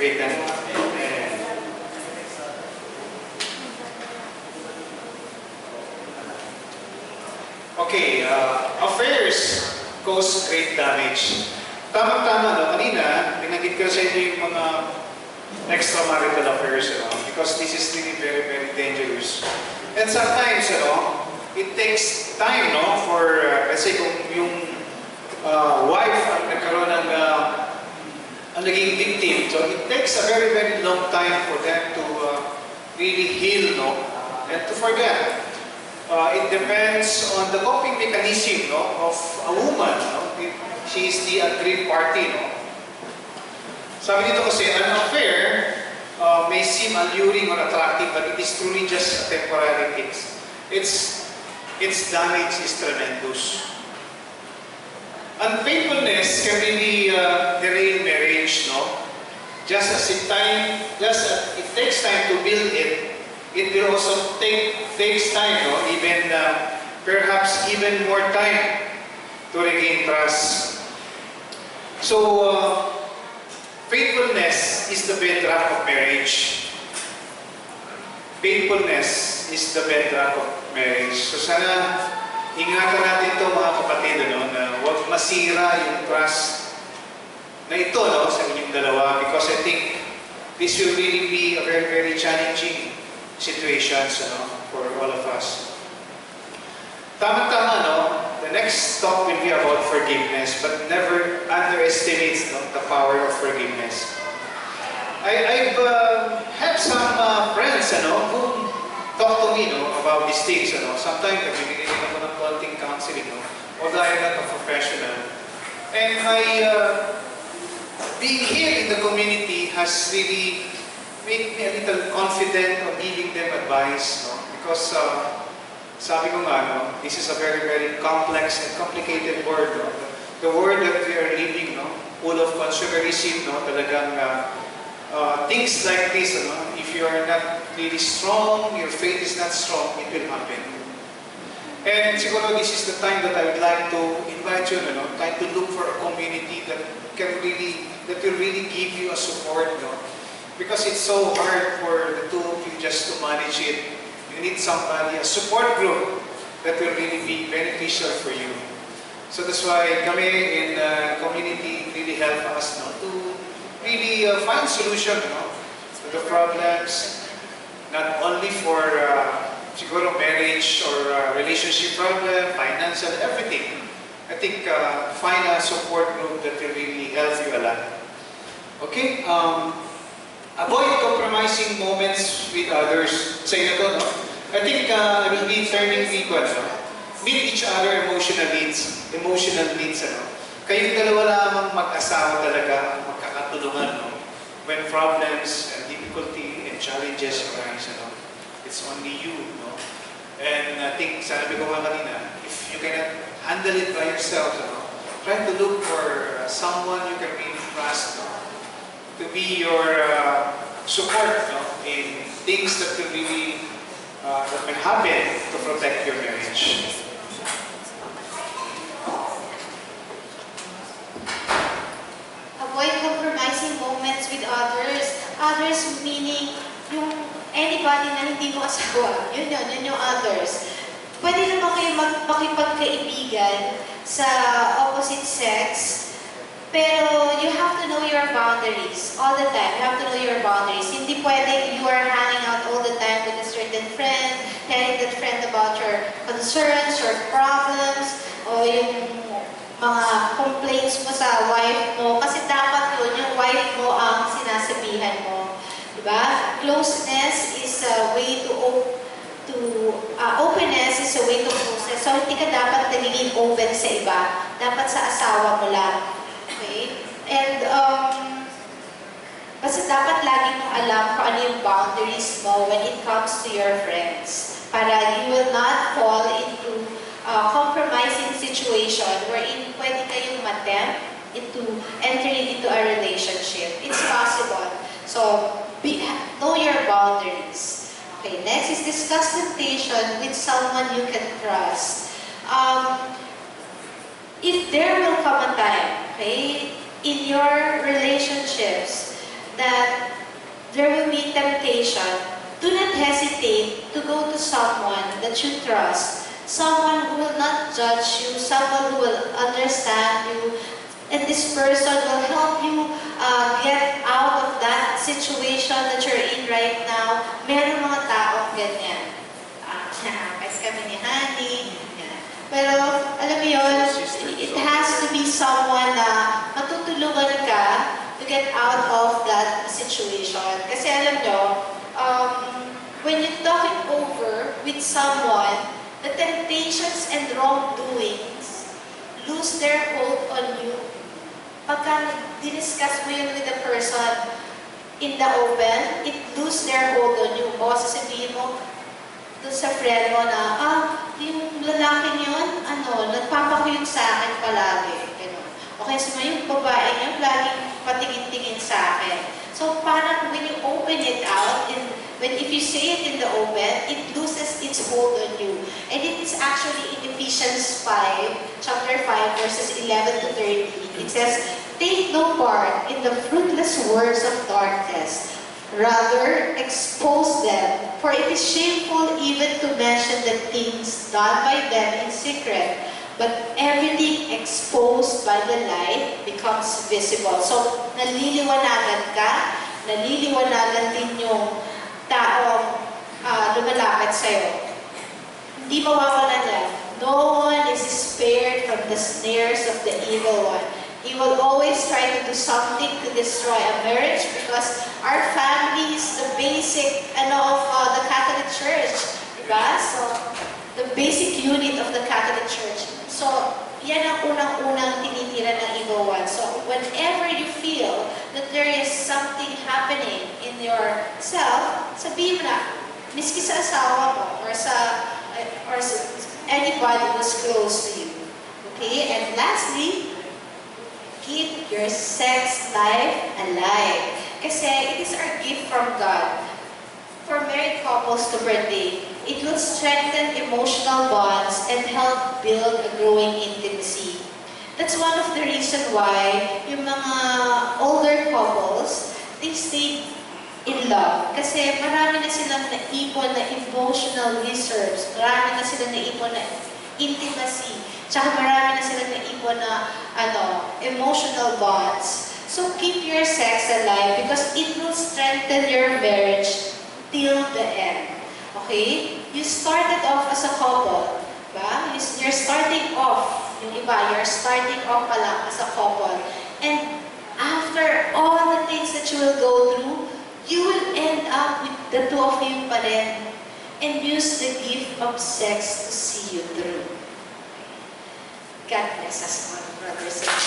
faith and Amen. Okay, affairs cause great damage. Tama-tama, no? Kanina, binanggit ko sa inyo yung mga extramarital affairs, because this is really very, very dangerous. And sometimes, it takes time, for, let's say, kung yung wife ang nagkaroon ng ang naging victim, so it takes a very, very long time for them to really heal, and to forget. It depends on the coping mechanism, of a woman, She is the aggrieved party, Sabi dito kasi, an affair may seem alluring or attractive, but it is truly just a temporary fix. Its damage is tremendous. Unfaithfulness can really derail marriage, Just as it takes time to build it, it will also takes time, even perhaps even more time to regain trust. So, faithfulness is the bedrock of marriage. Faithfulness is the bedrock of marriage. So sana ingatan natin ito, mga kapatid, na huwag masira yung trust na ito, sa inyong dalawa, because I think this will really be a very, very challenging situations, for all of us. Tama-tama, the next talk will be about forgiveness, but never underestimate the power of forgiveness. I've had some friends, who talk to me, about these things, Sometimes nagbibigay din ako ng konting counseling, although I'm not a professional. And my being here in the community has really made me a little confident on giving them advice, because sabi ko nga, this is a very, very complex and complicated world. The world that we are living, full of consumerism, talagang things like this, if you are not really strong, your faith is not strong, it will happen. And siguro this is the time that I would like to invite you, time to look for a community that will really give you a support, Because it's so hard for the two of you just to manage it. You need somebody, a support group that will really be beneficial for you. So that's why kami in community really help us, to really find solution, to the problems, not only for siguro marriage or relationship problem, financial, everything. I think find a support group that will really help you a lot. Okay? Avoid compromising moments with others. Sa inyo to, I think I will be turning people, meet each other emotional needs, Kayong dalawa lamang mag-asawa talaga magkakatulungan, when problems and difficulty and challenges arise, It's only you, And I think, sabi ko nga kanina, if you cannot handle it by yourself, try to look for someone you can really trust, to be your support, in things that will really that will happen to protect your marriage. Avoid compromising moments with others. Others meaning yung anybody na hindi mo asawa. Yun yung others. Pwede naman kayo makipagkaibigan sa opposite sex, pero you have to know your boundaries all the time. You have to know your boundaries. Hindi pwede you are hanging out all the time with a certain friend, telling that friend about your concerns, your problems, o yung mga complaints mo sa wife mo. Kasi dapat yun, yung wife mo ang sinasabihan mo. Diba? Closeness is a way to openness is a way to closeness. So, hindi ka dapat nagiging open sa iba. Dapat sa asawa mo lang. Okay? And, kasi dapat lagi mong alam kung ano yung boundaries mo when it comes to your friends. Para you will not fall into compromising situation wherein pwede kayong matempt into entering into a relationship. It's possible. So, know your boundaries. Okay, next is discuss temptation with someone you can trust. If there will come a time, okay, in your relationships that there will be temptation, do not hesitate to go to someone that you trust, someone who will not judge you, someone who will understand you, and this person will help you get out of that situation that you're in right now. Meron mga taong ganyan. Kasi kami ni Honey. Pero, alam mo yun, it has to be someone na matutulungan ka to get out of that situation. Kasi alam nyo, when you talk it over with someone, the temptations and wrongdoings lose their hold on you. Pagka diniscuss mo yun with the person in the open, it lose their hold on you. O sasabihin mo dun sa friend mo na, yung lalaking yun, nagpapakuyog sa akin palagi. Ganun. Okay, so yung babae yun, laging patingin-tingin sa akin. So parang when you open it out, if you say it in the open, it loses its hold on you. And it is actually in Ephesians 5, chapter 5, verses 11 to 13. It says, "Take no part in the fruitless works of darkness. Rather, expose them, for it is shameful even to mention the things done by them in secret. But everything exposed by the light becomes visible." So, naliliwanagan ka, naliliwanagan din yung taong lumalapit sa'yo. Hindi mawawala na. No one is spared from the snares of the evil one. He will always try to do something to destroy a marriage because our family is the basic of the Catholic Church. Diba? So, the basic unit of the Catholic Church. So, yan ang unang-unang tinitira ng evil one. So, whenever you feel that there is something happening in yourself, sabihin mo na, miski sa asawa mo or sa anybody who's close to you. Okay? And lastly, keep your sex life alive. Kasi it is our gift from God. For married couples to partake, it will strengthen emotional bonds and help build a growing intimacy. That's one of the reasons why yung mga older couples, they stay in love. Kasi marami na silang naipon na emotional reserves, marami na silang naipon na intimacy, tsaka marami na silang naipon na emotional bonds. So keep your sex alive because it will strengthen your marriage till the end. Okay? You started off as a couple. Ba? You're starting off, yung iba, you're starting off pa lang as a couple. And after all the things that you will go through, you will end up with the two of you pa rin and use the gift of sex to see you through. God bless us all, brothers and sisters.